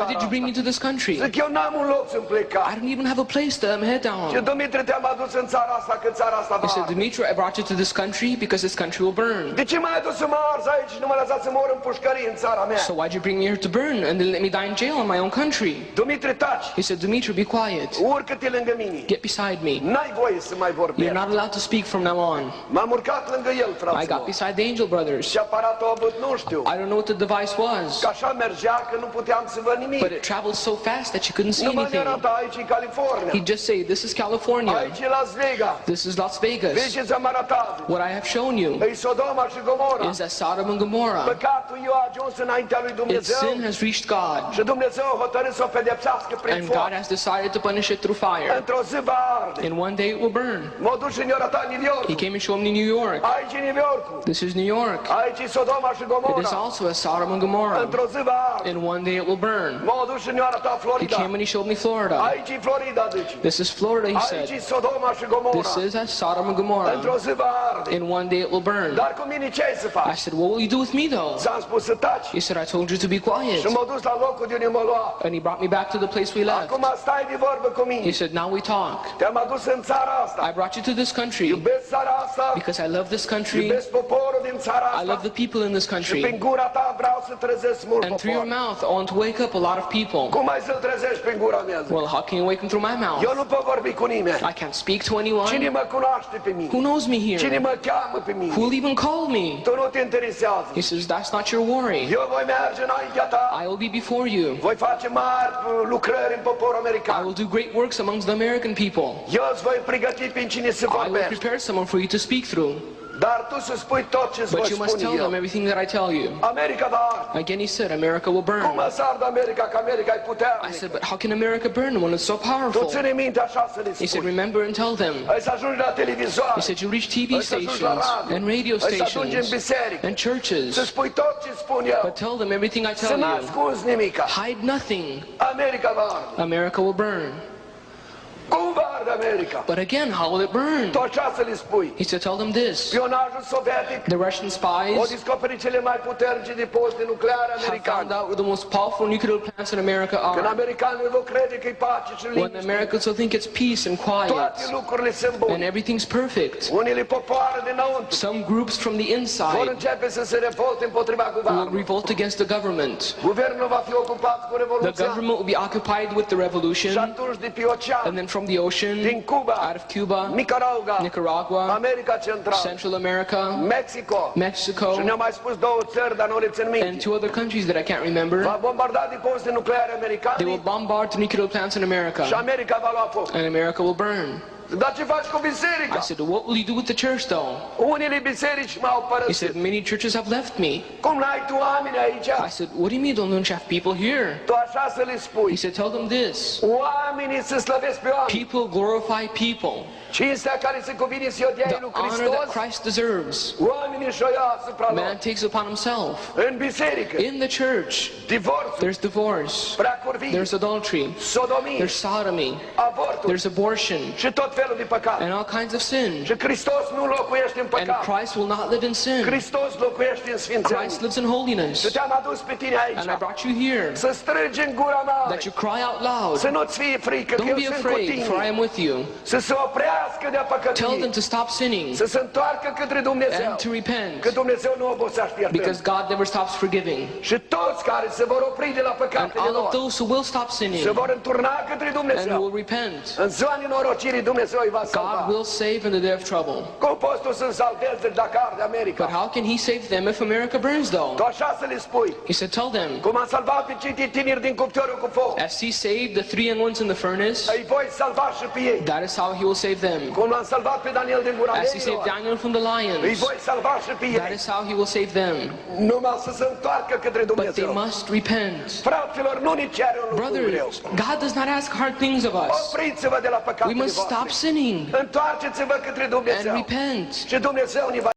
Why did you bring me to this country? Zic, eu n-am un loc să-mi plec. I don't even have a place to head Și down. Dumitru, te-am adus în țara asta, că țara asta He said, va. Dimitri, I brought you to this country because this country will burn. De ce m-ai adus să mă arzi aici și nu mă lăsați să mor în pușcărie în țara mea? So why'd you bring me here to burn and then let me die in jail in my own country? Dumitru, taci. He said, Dimitri, be quiet. Urcă-te lângă mine. Get beside me. N-ai voie să mai You're vorbești. not allowed to speak from now on. M-am urcat lângă el, I got fraților. beside the angel brothers. Ce aparat a avut, nu știu. I don't know what the device was, Că așa mergea că nu puteam să văd nimic. but it traveled so fast that you couldn't see Nu mă anything. arăta aici în California. He'd just say, this is California. Aici e Las Vegas. This is Las Vezi Vegas. ce ți-am arătat? What I have shown you E Sodoma și Gomora. is that Sodom and Gomorrah, Păcatul eu a ajuns înaintea lui its Dumnezeu. sin has reached God, Și Dumnezeu a hotărât să o pedepsească prin and foc. God has decided to punish it through fire. Într-o zi va arde. In one day it will burn. M-a dus și ne-a arătat New York. He came and showed me New York. Aici e New Yorkul. This is New York. Aici e Sodoma și It is Gomora. also as Sodom and Gomorrah. Într-o zi va arde. In one day it will burn. M-a dus și ne-a arătat He Florida. came and he showed me Florida. Aici e Florida, deci. This is Florida, he Aici e said. Sodoma și Gomora. This is as Sodom and Într-o Gomorrah. zi va arde. In one day it will burn. Dar cu mine ce ai să I faci? said, what will you do with me though? Ți-am spus să taci. He said, I told you to be quiet. Și m-a dus la locul de unde m-a luat. And he brought me back to the place we left. Acum stai de vorbă cu He mine. said, now we talk. Te-am adus în țara asta. I brought you to this country Iubesc țara asta. because I love this country. Iubesc poporul din țara I love asta. the people in this Și prin country. gura ta vreau să trezesc mult And through your popor. mouth, I want to wake up a lot of people. Cum ai să-l trezești prin gura mea? Zic? Well, how can you wake them through my Eu mouth? nu pot vorbi cu nimeni. I can't speak to Cine anyone. mă cunoaște pe mine? Who knows me Cine here? mă cheamă pe mine? Who will even call me? Tu nu te interesează. He says, that's not your worry. Eu voi merge înaintea ta. I will be before you. Voi face mari lucrări în poporul I american. will do great works amongst the American people. Eu îți voi pregăti prin cine să I will vorbești. prepare someone for you to speak through. Dar tu să spui tot ce îți But voi you must spune tell them eu. everything that I tell you. America va arde. Again, he said, America will Cum burn. mă sard America, că America e I puternică? said, but how can America burn when it's so Tu powerful? ține minte așa să le He said, spui. remember and tell them. Ai să ajungi la televizoare. He said, you reach TV Ai să ajungi la stations radio. and radio Ai să ajungi în stations biserică. and Să churches. spui tot ce spun eu. But tell them everything I Să tell nu you. ascunzi nimica. Hide nothing. America va arde. America will burn. Cum va arde America? But again, how will it burn? Tu așa să le spui. He said, tell them this. Spionajul sovietic The Russian au spies descoperit cele mai puternice depozite nucleare have found americane. out where the most powerful nuclear plants in America Când are. americanii vor crede că e pace și When liniște, Americans will think it's peace and toate quiet lucrurile sunt and bune. everything's perfect. Unele popoare dinăuntru Some groups from the vor inside începe să se revolte împotriva will guvernului. revolt against the government. Guvernul va fi ocupat cu The revoluția government will be occupied with the și revolution, atunci de pe ocean, and then from the ocean, din Cuba, out of Cuba, Nicaragua, Nicaragua, America Centrală, Central America, Mexico și Mexico, ne-au mai spus două țări, dar nu le țin and minte. two other countries that I can't remember. Va bombarda depozite nucleare They will americane bombard the nuclear plants in și America, America va lua foc. and America will burn. Dar ce faci cu I biserica? said, what will you do with the church though? Unele biserici m-au He părăsit. said, many churches have left me. Cum n-ai tu oameni aici? I said, what do you mean don't you have people here? Tu așa să le He spui. said, tell them this. Oamenii să slăvesc pe oameni. People glorify people. Cinstea care se cuvine să o dea The lui honor that Hristos, Christ deserves, oamenii și-o ia asupra man lor. takes upon himself. În biserică, In the church, divorțul, there's divorce, preacurvie, there's adultery, sodomie, there's sodomy, avortul there's abortion, și tot felul de păcat. and all kinds of sin. Și Hristos nu locuiește în And păcat. Christ will not live in sin. Hristos locuiește în sfințenie. Christ lives in holiness. Și te-am adus pe tine aici. And I brought you here Să strigi în gura mea. that you cry out loud. Să nu-ți fie frică că Don't eu be sunt cu afraid, for I tine. am with you. Să se oprească de-a Tell them păcătuie. to stop sinning Să se întoarcă către Dumnezeu. and to repent, Că Dumnezeu nu obosește iertând. because God never stops forgiving. Și toți care se vor opri de la And păcatele all of lor those who will stop sinning se vor înturna către and who Dumnezeu. will repent, În ziua nenorocirii Dumnezeu îi va God salva. will save in the day of trouble. Cum poți tu să-mi salvezi dacă arde America? But how can he save them if America burns though? Tu așa să le spui. He said, tell them, Cum am salvat pe cei tineri din cuptorul cu foc, as he saved the 3 young ones in the furnace, îi voi salva și pe ei. that is how he will save them. Cum l-am salvat pe Daniel din gura As he saved leilor, Daniel from the îi lions, voi salva și pe that ei. is how he will save them. Numai să se întoarcă către But they Dumnezeu. must repent. Fraților, nu ne cere un lucru greu. Brothers, God does not ask hard things of us. Opriți-vă de la We păcatele must stop voastre. sinning Întoarceți-vă către and Dumnezeu. repent. Și Dumnezeu ne va